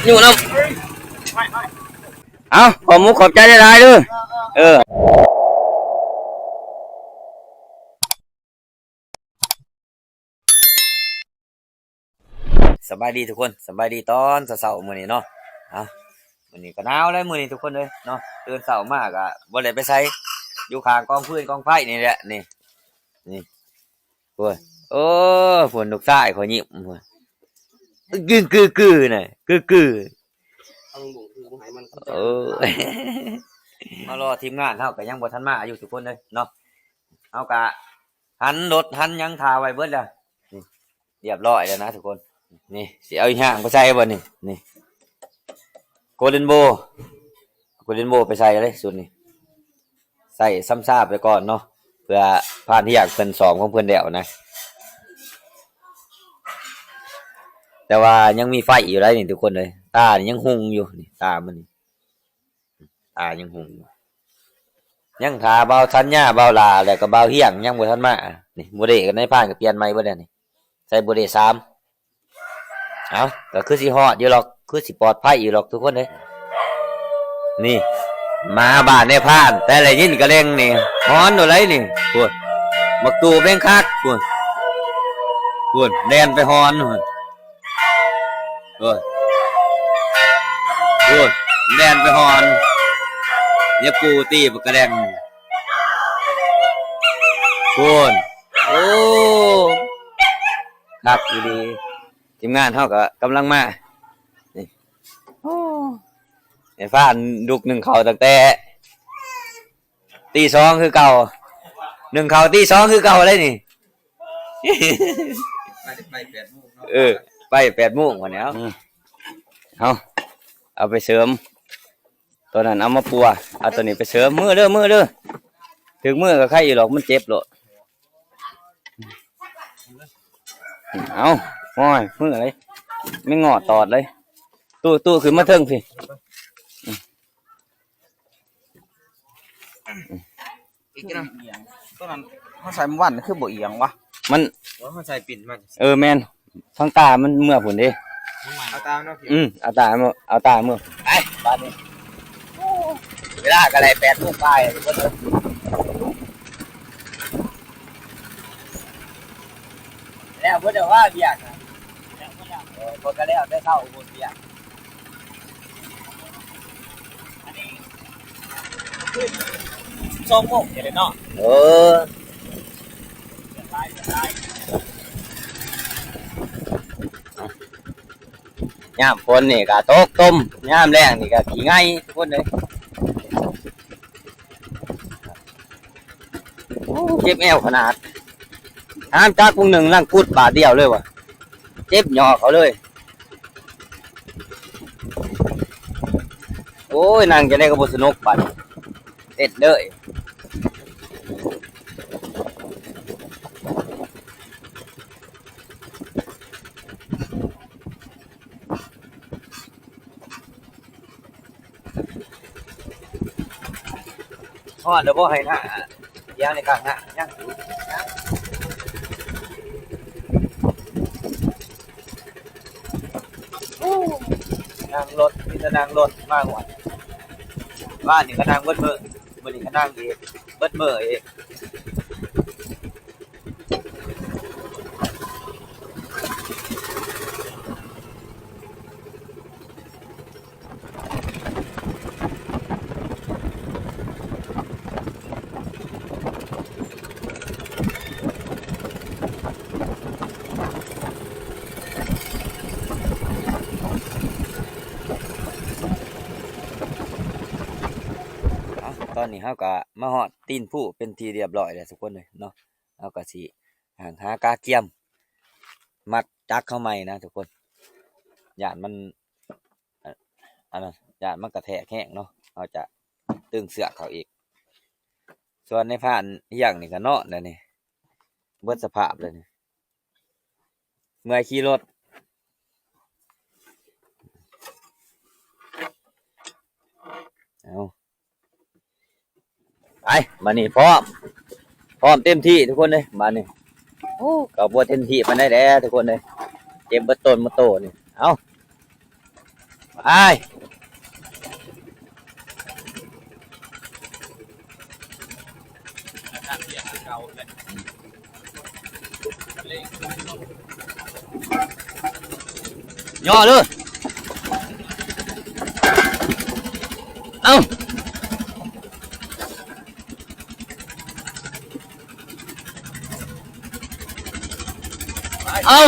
อยู่น้ำเอาขอมุกขอบใจได้ๆด้วยสบายดีทุกคนสบายดีตอนเช้าๆมื้อนี้เนาะมื้อนี้ก็หนาวแล้วมื้อนี้ทุกคนเลยเนาะตื่นเช้ามากอ่ะบ่ได้ไปไสอยู่ข้างกองฟืนกองไฟนี่แหละนี่โอ้ยโอ้ฝนลูกชายขอยิ้มกึน่ะกึเออมารอทีมงานเฮาก็ยังบ่ทันมาอยู่ทุกคนเลยเนาะเฮาก็หันรถหันยังท่าไว้เบิดแล้วนี่เรียบร้อยแล้วนะทุกคนนี่สิเอาอีห่างไปใส่บ่นี่โกลเด้นโบไปใส่เลยสุดนี่ใส่ซ้ำซากไปก่อนเนาะเพื่อผ่านที่อยากเพิ่น2ของเพิ่นแล้วนะแต่ว่ายังมีไฟอยู่ได้นี่ทุกคนเลยตานี่ยังหุงอยู่นี่ตามันนี่ตายังหุงยังทาเบาทันย่าเบาลาแล้วก็เบาเฮียงยังบ่ทันมานี่บ่ได้กันในผ่านก็เปลี่ยนใหม่เบิดแล้วนี่ใส่บ่ได้3เอาก็คือสิฮอดอยู่หรอกคือสิปลอดภัยอยู่หรอกทุกคนเด้นี่มาบ้านในผ่านแต่ละยินก็เร่งนี่ฮ้อนอยู่ไรนี่พุ่นบักตูเพ่งคักพุ่นแล่นไปฮ้อนพุ่นแล่นไปฮ้อนเนี่ยปูตีบักกระแดงพุ่นโอ้คักดีทีมงานเฮาก็กำลังมานี่โอ้ไอ้ฟ้าลุก1เข้าตั้งแต่ตี2คือเก่า1เข้าตี2คือเก่าเลยนี่ไป8 โมงเนาะไป8 โมงพุ่นแล้วเอาไปเสริมตัวนั้นเอามาปัวเอาตัวนี้ไปเสริมมือเด้อถึงมือก็ใครอยู่หรอกมันเจ็บโลดเอาโอ้ยมืออะไรไม่งอตอดเลยตู้ขึ้นมาเทิงสิอีกนะตัวนั้นเขาใส่มันวันคือบ่เอียงวะมันเขาใส่ปิ่นมันแมนทั้งตามันเมื่อผลดิเอาตาเนาะเอาตาเมื่อไปบ้านนี้เวลาก็เลย8 โมงไปแล้วเพื่อนว่าเบียกนะคนก็แล้วได้เข้าบนเบียก2 โมงอย่างเนาะย่ามคนนี่ก็ตกต้มย่ามแรงนี่ก็ขี่ง่ายทุกคนเลยเจ็บแอวขนาดห้ามจักพุ่งหนึ่งนั่งพูดบาทเดียวเลยวะเจ็บหยอเขาเลยโอ้ยนั่งจะได้กระบุสนุกบาดเด็ดเลยทอดเดี๋ยวพ่อให้หน้าย่างในกลางหน้าย่างนั่งรถมีแต่นั่งรถมากกว่าบ้านนี่ก็นั่งเบิดมือมื้อนี้ก็นั่งอีกเบิดมืออีกตอนนี้เฮาก็มาฮอดตีนผู้เป็นที่เรียบร้อยแล้วทุกคนเลยเนาะเฮาก็สิหากาเกียมมัดจักเข้าใหม่นะทุกคนย่านมันอันนั้นย่านมันกระแทกแห้งเนาะเฮาจะตึงเสือกเขาอีกส่วนในผ่านอย่างนี่ก็เนาะนั่นนี่เบิดสภาพเลยนี่เมื่อยขี่รถเอาไปมานี่พร้อมเต็มที่ทุกคนเลยมานี่ก็บ่เต็มที่ปานใดแหละทุกคนเลยเจ็บเบิดต้นมาโตนี่เอาไป ไอ้ย่อเลยเอาเอา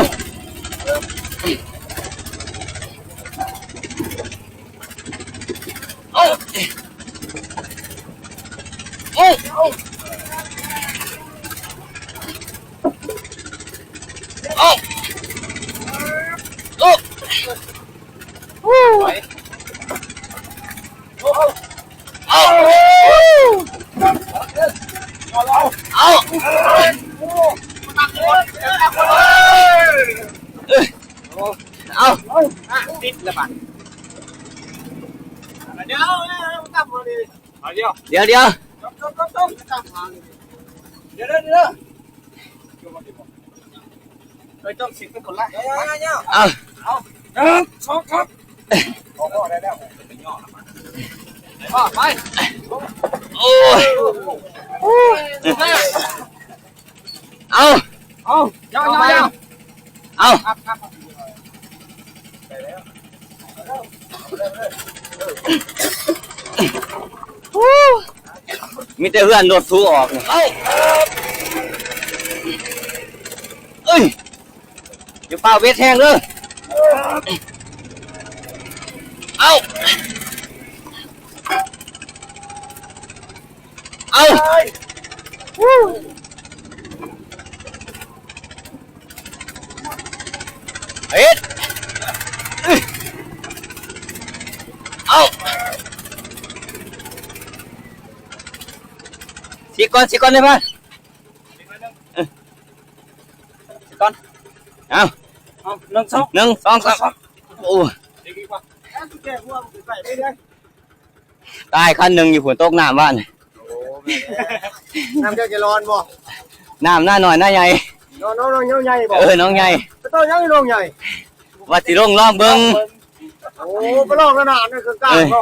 ติดละบาดเดี๋ยวตั้งมาดิเดี๋ยว เดี๋ยวเดี๋ยวเคยต้องสิบเป็นคนละเอาสองครับโอ้ได้แล้วเป็นย่อไปโอ้ยเอาย่อเอา มีแต่เพื่อนรถสู้ออกเอ้ยอย่าเป่าเวทแห้งเลยเอาเฮ็ดเอาสิก่อนได้ป่ะก่อนเอา1 2 3โอ้ตายคันหนึ่งอยู่ฝนตกน้ำบ้านน้ำจะร้อนบ่น้ำหน้าหน่อยหน้าใหญ่น้องใหญ่บ่น้องใหญ่ตัวยังน้องใหญ่ว่าสิลงเบิ่งโอ้ไปลองขนาดนั่นคือกล้าบ่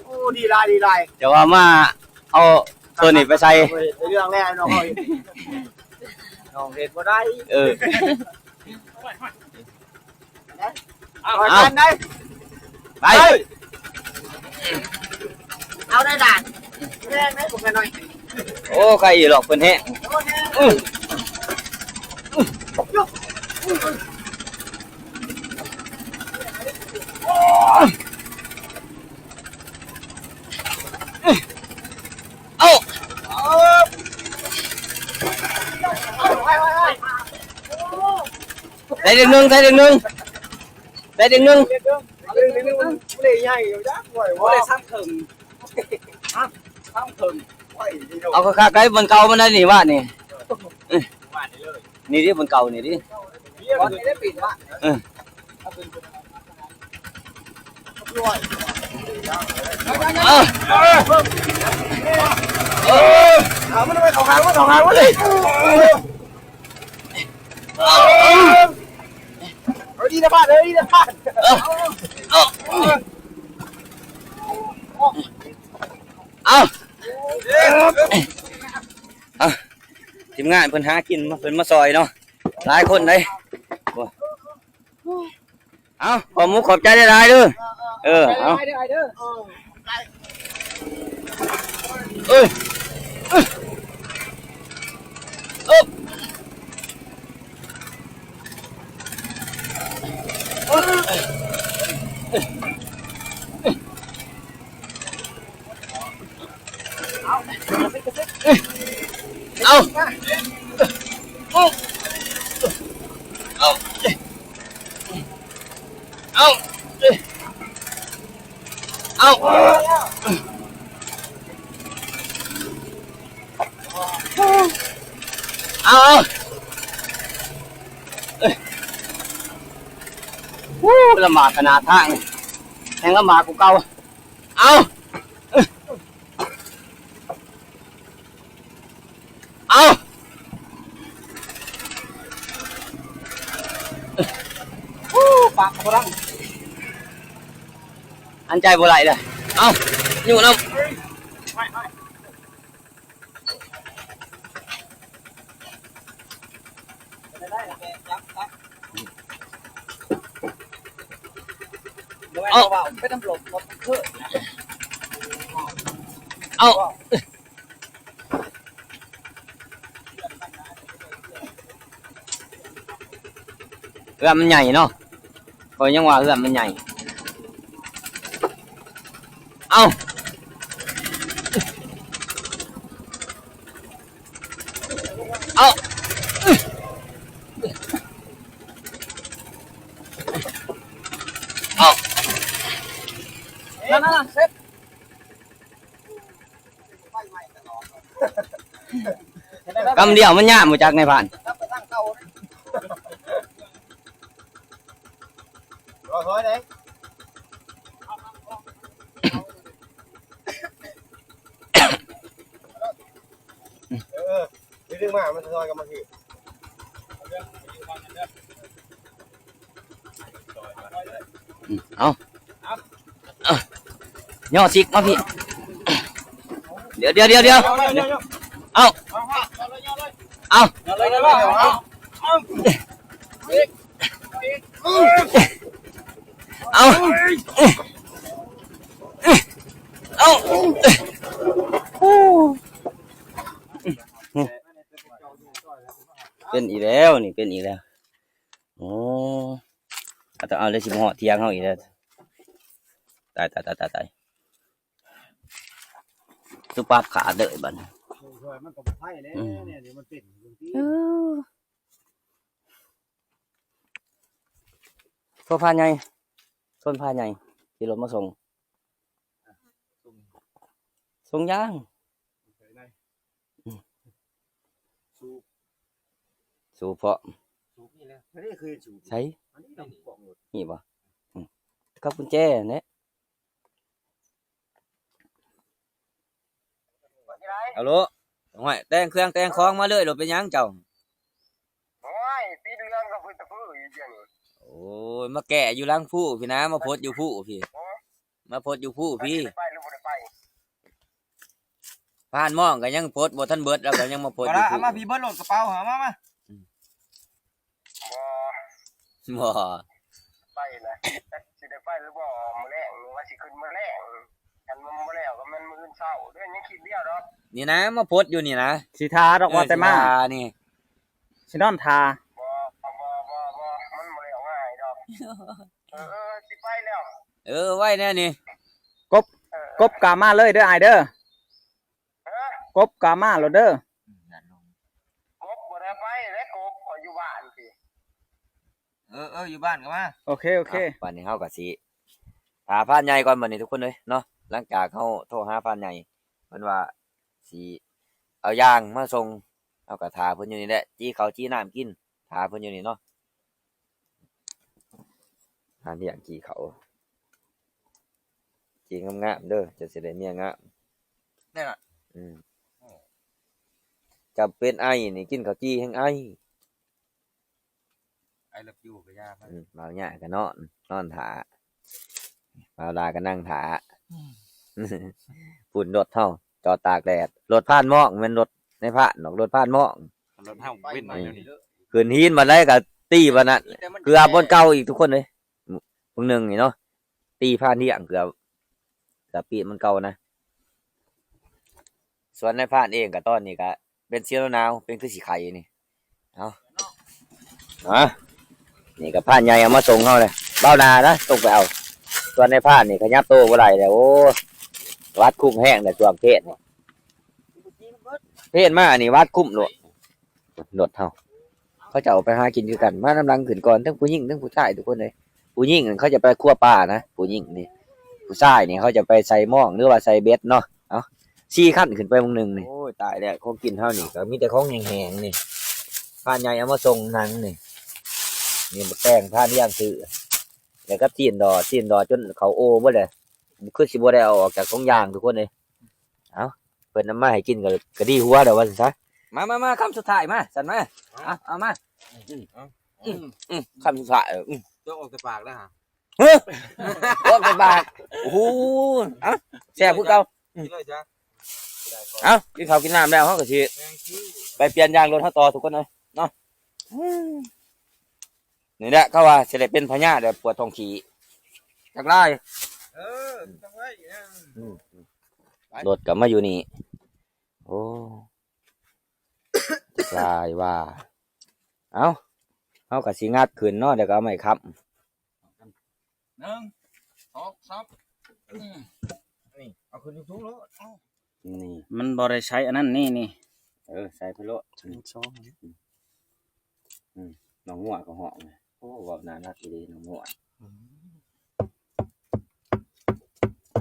โอ้ดีลายจะว่ามาเอาตัวนี้ไปใส่เรื่องแรกน้องเฮ้ยน้องเฮ็ดบ่ได้เอาได้ไปเอาได้ด่านแม่ไหมผมกันหน่อยโอ้ใครอีหรอกเพิ่นแฮะได้ดึงหนึ่งเลยใหญ่อยู่จ้ะบ่ได้ซ้ำถึงเอาค่าไกด์บนเก่ามันได้นี่ว่านี่นี่ดิบนเก่านี่ดิได้ปิดว่ามันไปของหางวะเลยดีนะบ้านทีมงานเพิ่นหากินมาเพิ่นมาซอยเนาะหลายคนเลยขอมุกขอบใจได้ๆเด้อเอาละหมาดขนาดทางแทงละหมาดกูเก่าปากพลัง อันใจบ่ไหลเลยเอ้าอยู่น้ำ ไปตำรวจหมดเพื่อ เอาเรือมันใหญ่เนาะก็ยังว่าเรือมันใหญ่เอาเอาเอา นั่นเซ็ต กำเดียวมันยากมาจากในผ่าน รับไปตั้งเตาร้อยเลยดึงมามันซอยกันมาที เอาย่อซิกมาพี่เดี๋ยวเอาเอาเอาเอาเป็นอีกแล้วนี่เป็นอีกแล้วโอ้ต้องเอาเลยสิบห่อเทียงเขาอีกแล้วตายสุภาพขาเด้อบัด มันก็ไพ่เนี่ยเนี่ยเดี๋ยวมันติดอยู่ที่ โซฟาใหญ่ต้นพาใหญ่ที่รถมาส่งย่างสูเพาะ สูบนี่แหละนี่คือสูบ ใช้ อันนี้ต้องบอกหมด นี่บ่กับกุญแจเนี่ย เอาโลห่วยแต่งเครื่องแต่งของมาเลยรถเป็นหยังเจ้า โอ้ยปีเดือนก็คือตะพื้นอย่างเดียวนี่ โอ้ยมาแกะอยู่หลังผู้พี่นะมาโพดอยู่ผู้พี่มาโพดอยู่ผู้พี่ ไปหรือไม่ได้ไป ผ่านหม่องก็ยังโพดบ่ทันเบิดแล้วก็ยังมาโพดอยู่ผู้ มาพี่เบิร์ดโหลดกระเป๋าหามาบ่ บ่ ไปนะสิได้ไปหรือบ่มื้อแรกว่าสิขึ้นมื้อแรกกันมื้อแล้วก็มันมื้อเช้าเด้ยังคิดเดียวดอก นี่นะมาโพดอยู่นี่นะ สีทาดอกว่าแต่มา เออสิทนี่ สินอนทา บ่มันบ่แล้วง่ายดอกสิไปแล้ว ไว้แน่นี่ กบกามาเลยเด้อไอเด้อกบกามาโลดเด้อก บบ่ได้ไปแล้วกบขออยู่บ้านพี่ อยู่บ้านก็มา โอเค วันนี้เฮาก็สิหาพานใหญ่ก่อนบัดนี้ทุกคนเลยเนาะหลังจากเฮาโทรหาพานใหญ่เพิ่นว่าสิเอาย่างมาส่งเฮาก็ท่าเพิ่นอยู่นี่แหละจี้ข้าวจี้น้ำกินท่าเพิ่นอยู่นี่เนาะหาเลี้ยงจี้เขาจี้งามๆเด้อจะสิได้เมียงาม นี่ล่ะ จำเป็นไอ้นี่กินข้าวจี้แห่งไอ้ ไอ้เลิฟยูก็ยาก บางอย่างก็นอนถาบางลาก็นั่งถาฝุ่นรถเท่าจอดตากแดดรถผ่านหมอกมันรถในผ่านดอกรถผ่านหมอก รถเฮาเว้นมาเดี๋ยวนี้ ขืนหินมาได้กับตีบันนั้นเกือบบนเก่าอีกทุกคนเลยพวกหนึ่งนี่เนาะตีผ่านที่อ่างเกือบปีมันเก่านะส่วนในผ่านเองกับต้นนี่ก็เป็นเชื้อหนาวเป็นคือสีไข่นี่เอานี่กับผ่านใหญ่เอามาส่งเขาเลยเบ้านานะส่งไปเอาส่วนในผ่านนี่ขยับโตบ่ได้แล้วโอ้วัดคุ้มแห้งแต่ช่วงเพศนี่เพศมานี่วัดคุ้มหลดเท่าเขาจะเอาไปหากินคือกันมาน้ำลังขึ้นก่อนทั้งผู้หญิงทั้งผู้ชายทุกคนเลยผู้หญิงเขาจะไปคั่วปลานะผู้หญิงนี่ผู้ชายนี่เขาจะไปใส่หม้องหรือว่าใส่เบ็ดเนาะเอาชี้ขั้นขึ้นไปมึงหนึ่งนี่โอ้ยตายแล้วของกินเท่านี่ก็มีแต่ของแห้งๆนี่ผ่านใหญ่เอามาส่งหนังนี่มาแป้งผ่านย่างซื้อแล้วก็จีนดอจนเขาโอ้บ่เลยคือสิบ่ได้เอาออกจากของย่างทุกคนเลยเอาเปิดน้ำมาให้กินก็ดีหัวเดี๋ยวว่าสิซะมาคำสุดท้ายมาสั่นมาเอามาคำสุดท้ายจะออกจากปากแล้วฮะ ออกไปปาก โอ้โหเอ้าแซ่บคือเก่า เลยจ้ะ เอ้ากินข้าวกินน้ำแล้วเฮาก็สิไปเปลี่ยนยางรถเฮาต่อทุกคนเลยเนาะนี่แหละเขาว่าสิได้เป็นพญาเดี๋ยวปวดท้องขี้จักไล่ จังไว้ รถก็มาอยู่นี่โอ้ลายว่าเอ้าเฮาก็สิงัดขึ้นเนาะเดี๋ยวก็เอาไม้ค้ำ 1 2 3นี่เอาขึ้นสูงๆแล้ว นี่ มันบ่ได้ใช้อันนั้นนี่ ใส่ไปโลดน้องงัวก็เหาะไงโอ้เว้าน่ารักดีน้องงัว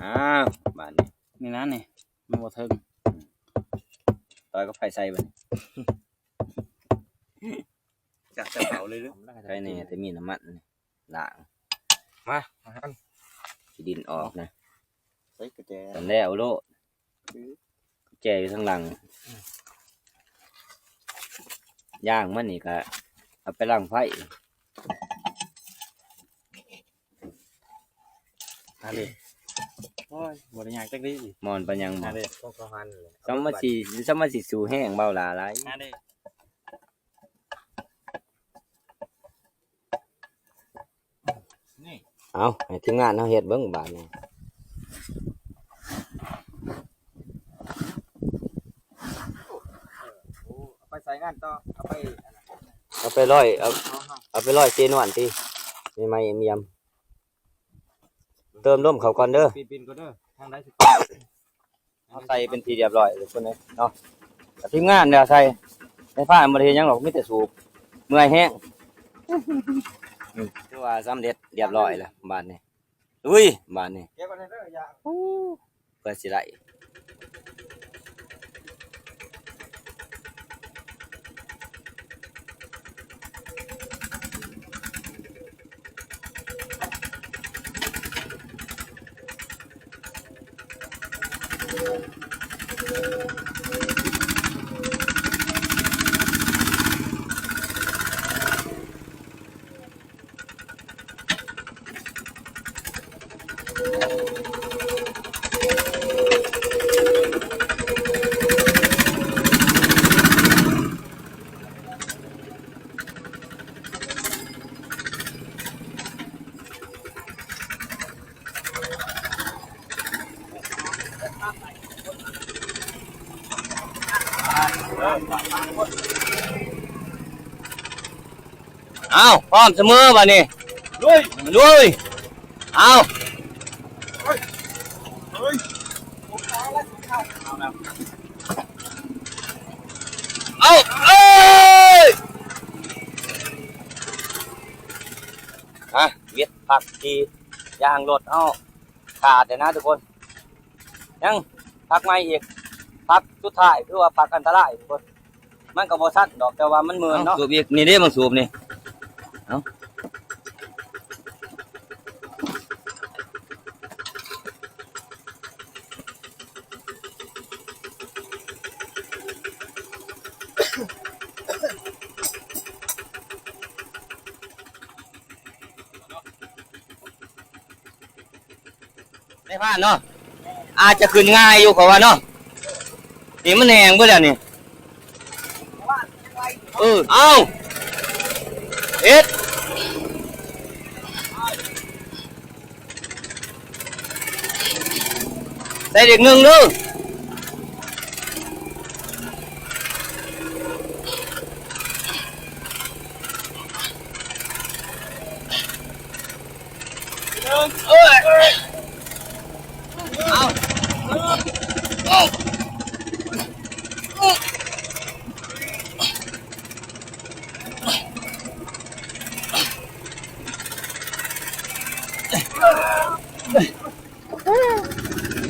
อ้าวบ้านนี้ นี่นะนี่มันบ่ถึง ต่อยก็ไฟใส่บัดนี้ จัดเผาเลยเด้อ ใส่นี่แต่มีน้ำมันนี่ล้าง มาหัน สิดินออกนะ ใส่กระแจ ตอนแล้วโลดแจอยู่ข้างหลังย่างมันนี่ก็เอาไปล้างไฟ ดิโอ้ยบ่ได้ยากจักดี มอนปัญญังบ่ ดิ ต้องเข้าหันเลย สมมาสิสู่แห้งเบาหลาหลาย ดิ นี่ เอาให้ทีมงานเฮาเฮ็ดเบิ่งบาดนี้ เอาไปใส่งานต่อเอาไป เอาไปร้อยเอาไปร้อยเจนวนติมีไม้เมียมเติมลมเข้าก่อนเด้อ ปีนก็เด้อทางใดสิ เอาใส่เป็นทีเรียบร้อยทุกคนเลยเนาะแต่ทีมงานเนี่ยใส่ในผ้าบ่ได้เฮ็ดหยังหรอกมีแต่สูบเมื่อยแห้งคือว่าสำเร็จเรียบร้อยแล้วบาดนี้อุ้ยบาดนี้ เก็บไว้เด้ออย่า เพื่อสิได้เอาพร้อมเสมอบัดนี้ ด้วย ลุยเอา เฮ้ย เอาเอ้ยเวียดผักทียางรถเอาขาดเลยนะทุกคนยังพักไม่อีกพักสุดท้ายคือว่าพักอันตรายทุกคนมันก็บ่สั้นดอกแต่ว่ามันเหมือนเนาะสูบอีกนี่เด้มันสูบนี่เอาไม่พลาดเนาะอาจจะขึ้นง่ายอยู่กว่าเนาะนี่มันแหงเบ่แล้วนี่เอาเอ็ดใส่เด็กหนึ่งดู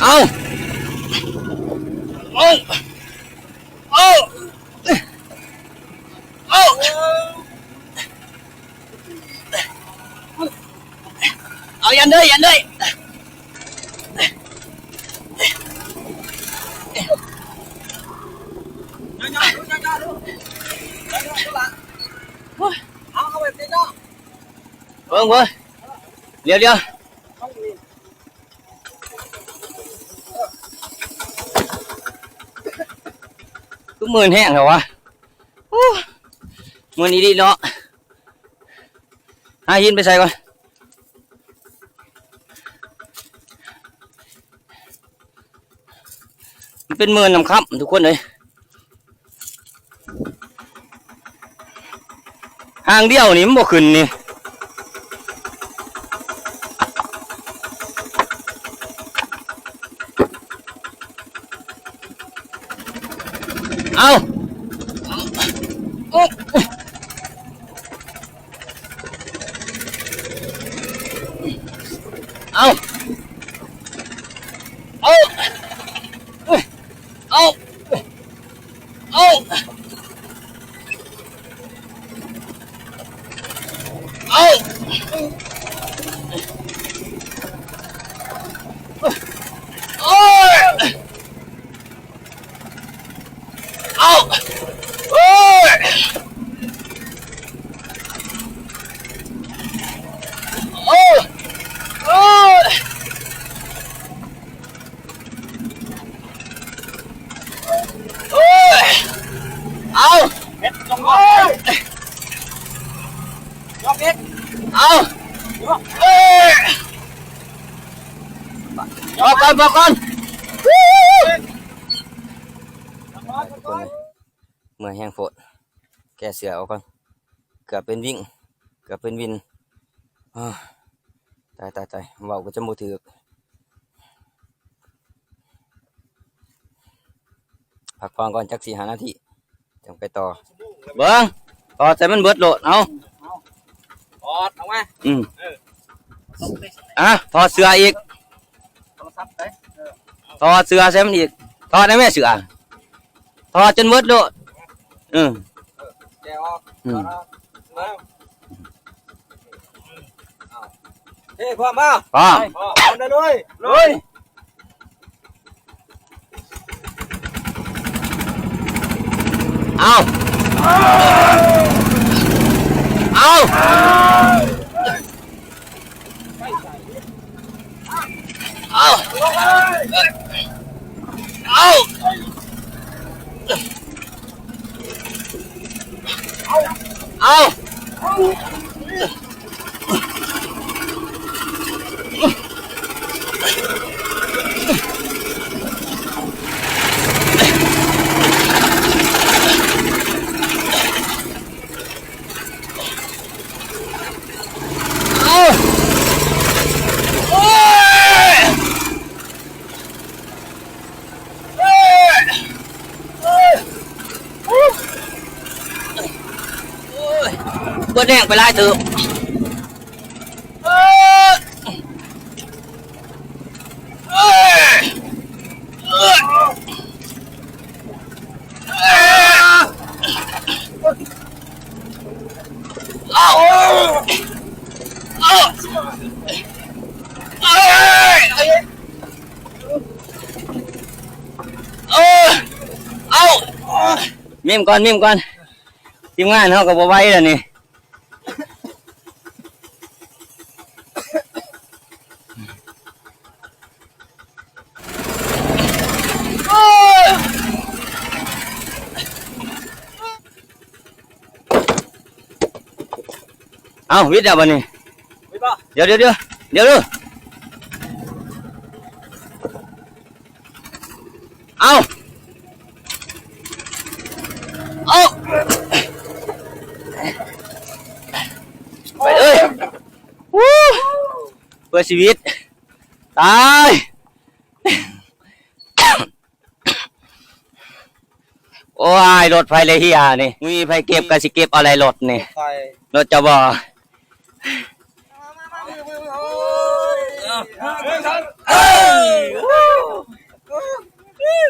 เอาเอาเอาเอาเอายันด้วยยันด้วยเบิ่งเดี๋ยว ทุกมื้อแห้งเหรอวะโอ้มื้อนี้ดีเนาะหาหินไปใส่ก่อนมันเป็นมื้อน้ำค่ำทุกคนเลยหางเดียวนี่มันบ่ขึ้นนี่เอาเอาเอาเอาเอาบอกก่อนเมื่อแห้งฝนแกเสือเอาก่อนเกือบเป็นวิ่งเกือบเป็นวินตายเบาก็จะมูถือพักผ่อนก่อนจัก4-5 นาทีจังไปต่อเบิ้งต่อใจมันเบิดโหลดเอาถอดออกมาถอดเสื้ออีกถอดเสื้อใส่มันอีกถอดได้ไหมเสื้อถอดจนเบิดโลดแกออกเฮ้ยพ่อมาพ่อได้เลยเอาเบิดแห้งไปไล่ตืบมิมก่อนทีมงานเขาก็บ่ไหวแล้วนี่เอาวิทย์แล้วบ่นี่เดี๋ยวเอาไปเลยเพื่อชีวิตตายโอ้ยรถไฟเลยเฮียนี่มีไฟเก็บก็สิเก็บอะไรรถนี่รถจะบ่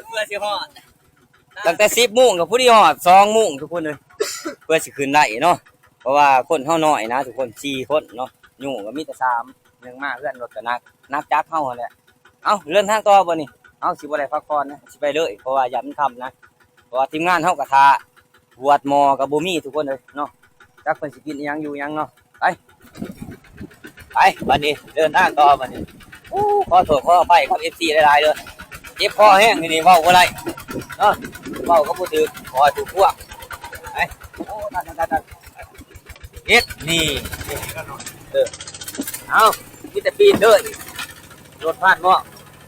เพื่อสิฮอดตั้งแต่10 โมงกับผู้ที่ฮอด2 โมงทุกคนเลยเพื่อสิขึ้นได้เนาะเพราะว่าคนเฮาน้อยนะทุกคน4 คนเนาะยุ่งก็มีแต่3ยังมาเพื่อนรถก็นักจักเฮาแหละเอ้าเดินทางต่อบ่นี่เอ้าสิบ่ได้พักผ่อนนะสิไปเลยเพราะว่าอย่ามันค่ำนะเพราะว่าทีมงานเฮาก็ท่าบวชหมอกับบ่มีทุกคนเลยเนาะจักเพิ่นสิกินอีหยังอยู่หยังเนาะไปบัดนี้เดินทางต่อบัดนี้ขอโทษขออภัยครับ FC หลายๆเด้อเจ็บคอแห้งนี่เว้าบ่ได้เนาะ เว้าก็บ่ถือขอให้ถูกพวกไปโอ้ตัดเฮ็ดนี่เอามีแต่ปีนเด้อรถผ่านหม้อ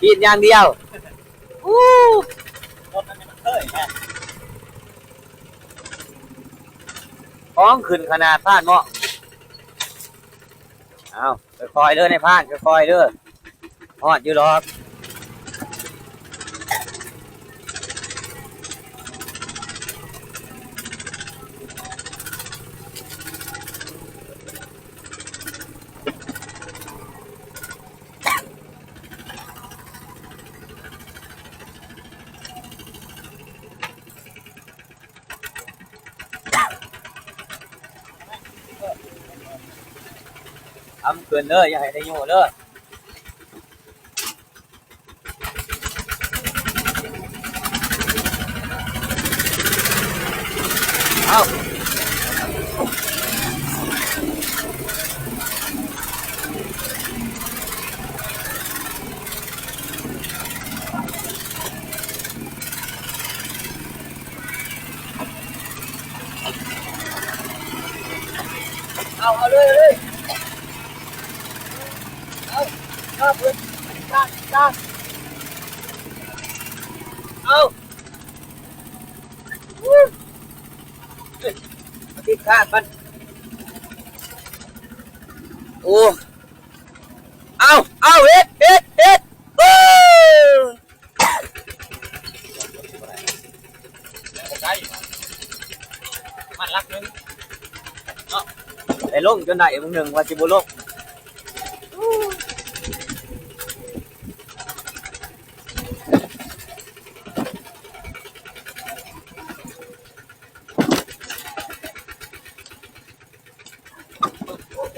ปีนอย่างเดียวอู้รถมันเคยแฮะของขึ้นขนาดผ่านหม้อเอาค่อยๆเด้อในผ่านค่อยๆเด้อฮอดอยู่หรอกทำเกินเด้ออย่าให้ได้โย่เด้อเอาเอาเลยเอาเพื่อนจ้าเอาติดขาดมันโอ้เอาเฮ็ดโอ้มันรักนึงเนาะไอ้ลงจนได้มึงหนึ่งว่าสิบ่ลง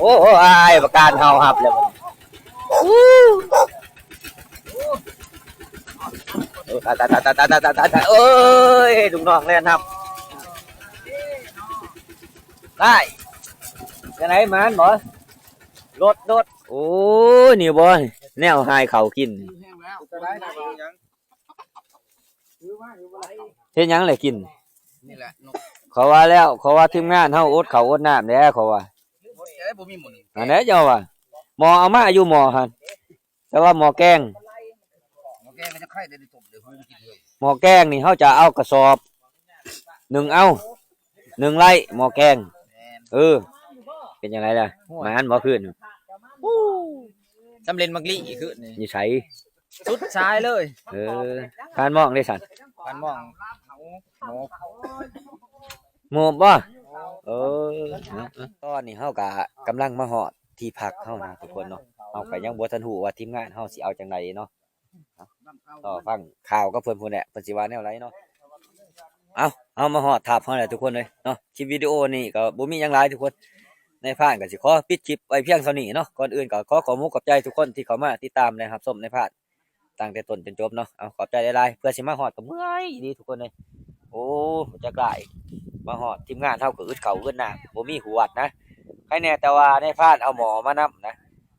โอ้อายประการเฮาหับแล้วตายเอ้ยลุงน้องเล่นครับได้จะไหนมันบ่รถโอ้ยนี่บ่แนวหายเขากินเฮ็ดหยังเลยกินนี่แหละเขาว่าแล้วเขาว่าทีมงานเฮาอดข้าวอดน้ำแล้วเขาว่าอันนี้เจ้าว่าหมอเอามาอยู่หมอหั่นแต่ว่าหมอแกงก็จะไข่ได้ตบเดี๋ยวกินเลยหมอแกงนี่เฮาจะเอากระสอบ1ไร่หมอแกงเป็นยังไงล่ะมาหันบ่ขึ้นจำเล่นมักลี่คือนี่ นิสัย สุดท้ายเลยการมองได้สั่น การมองหมูบ่ตอนนี้เฮาก็กำลังมาฮอดที่พักเฮานะทุกคนเนาะเฮาก็ยังบ่ทันฮู้ว่าทีมงานเฮาสิเอาจังไดเนาะต่อฟังข่าวกับเพิ่นพุ่นแหละเพิ่นสิว่าแนวไรเนาะเอามาฮอดทับเฮาแหละทุกคนเลยเนาะคลิปวิดีโอนี้ก็บ่มีหยังหลายทุกคนในพานก็สิขอปิดคลิปไว้เพียงเท่านี้เนาะก่อนอื่นก็ขอบคุณขอบใจทุกคนที่เข้ามาติดตามนะครับชมในพานตั้งแต่ต้นจนจบเนาะเอาขอบใจหลายๆเพื่อสิมาฮอดก็เมื่อยดีทุกคนเลยโอ้จักหลายมาฮอดทีมงานเฮาก็อึดข้าวอึดน้ำบ่มีหัวดนะใครแน่แต่ว่าในพานเอาหมอมานํนะ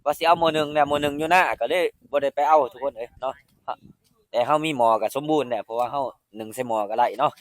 ว่าสิเอาหมอ1เนี่ยหมอ1อยู่หน้าก็เลยบ่ได้ไปเอาทุกคนเนาะแต่เฮามีหมอก็สมบูรณ์แหละเพราะว่าเฮา1ใส่หมอก็ได้เนาะ